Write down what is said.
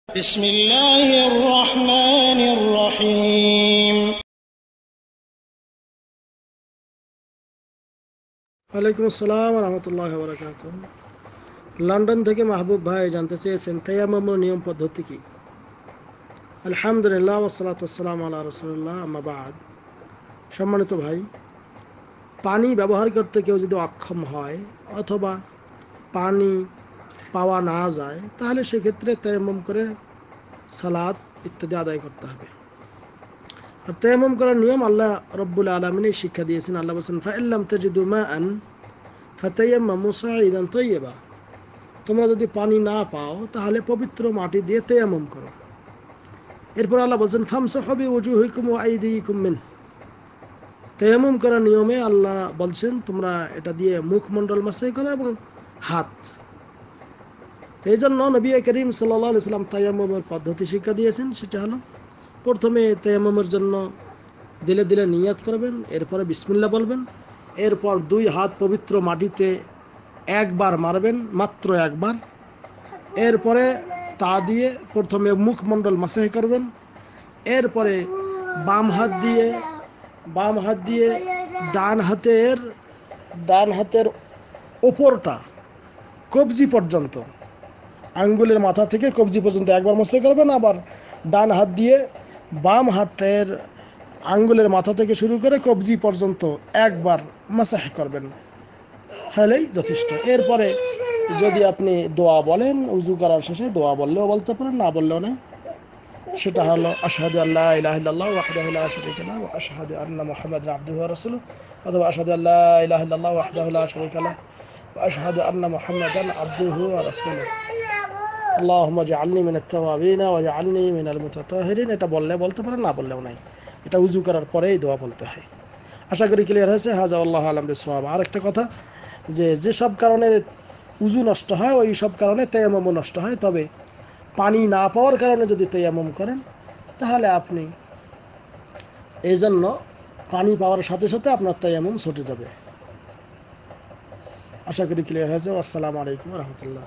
بسم الله الرحمن الرحيم ওয়ালাইকুম আসসালাম ওয়া রাহমাতুল্লাহি ওয়া বারাকাতুহু। লন্ডন থেকে মাহবুব ভাই জানতে চেয়েছেন তায়াম্মুমের নিয়ম পদ্ধতি কি। আলহামদুলিল্লাহ ওয়াসসালাতু ওয়াসসালামু আলা রাসূলিল্লাহ, আম্মা বাদ। সম্মানিত ভাই, পানি ব্যবহার করতে কেউ যদি অক্ষম হয় অথবা পানি পাওয়া না যায়, তাহলে সেক্ষেত্রে তায়াম্মুম করে সালাত ইত্যাদি আদায় করতে হবে। আর তায়াম্মুম করার নিয়ম আল্লাহ রব্বুল আলামিন শিক্ষা দিয়েছেন। আল্লাহ বলেছেন, ফাইল্লাম তাজিদু মাআন ফাতায়াম্মামু সাঈদান তাইয়্যিবা। তোমরা যদি পানি না পাও তাহলে পবিত্র মাটি দিয়ে তায়াম্মুম করো। এরপর আল্লাহ বলছেন, ফামসাহু বিউজুহিকুম ওয়া আইদিকুম মিন। তায়াম্মুম করার নিয়মে আল্লাহ বলছেন তোমরা এটা দিয়ে মুখমণ্ডল মাসাই করো এবং হাত। এই জন্য নবী করিম সাল্লাল্লাহু আলাইহি সাল্লাম তায়াম্মুমের পদ্ধতি শিক্ষা দিয়েছেন। সেটা হলো, প্রথমে তায়াম্মুমের জন্য দিলে দিলে নিয়াত করবেন, এরপরে বিসমিল্লাহ বলবেন, এরপর দুই হাত পবিত্র মাটিতে একবার মারবেন, মাত্র একবার। এরপরে তা দিয়ে প্রথমে মুখমণ্ডল মাসাহ করবেন, এরপরে বাম হাত দিয়ে ডান হাতের ওপরটা কবজি পর্যন্ত, আঙ্গুলের মাথা থেকে কবজি পর্যন্ত একবার মাসাহ করবেন। আবার ডান হাত দিয়ে বাম হাতের আঙ্গুলের মাথা থেকে শুরু করে কবজি পর্যন্ত একবার মাসাহ করবেন, হলেই যথেষ্ট। এরপরে যদি আপনি দোয়া বলেন, উজু করার শেষে দোয়া বললেও বলতে পারেন, না বললেও নেই। সেটা হলো, আশহাদু আল্লা ইলাহা ইল্লাল্লাহ ওয়াহদাহু লা শারীকা লাহু ওয়া আশহাদু আন্না মুহাম্মাদান আবদুহু ওয়া রাসূলুহু, অথবা আশহাদু আল্লা ইলাহা ইল্লাল্লাহ ওয়াহদাহু লা শারীকা লাহু ওয়া আশহাদু আন্না মুহাম্মাদান আবদুহু ওয়া রাসূলুহু, আল্লাহুম্মা জাআলনি মিনাত তাওয়াবিন ওয়া জাআলনি মিনাল মুতাতাহহিরিন। এটা বললে বলতে পারেন, না বললেও নাই। এটা উজু করার পরেই দোয়া বলতে হয়। আশা করি ক্লিয়ার হয়েছে। হাযা আল্লাহু আ'লাম বিসওয়াব। আরেকটা কথা, যে সব কারণে উজু নষ্ট হয় ওই সব কারণে তায়াম্মুম নষ্ট হয়। তবে পানি না পাওয়ার কারণে যদি তায়াম্মুম করেন তাহলে আপনি এই জন্য পানি পাওয়ার সাথে সাথে আপনার তায়াম্মুম ছুটে যাবে। আশা করি ক্লিয়ার হয়েছে। আসসালামু আলাইকুম ওয়া রাহমাতুল্লাহ।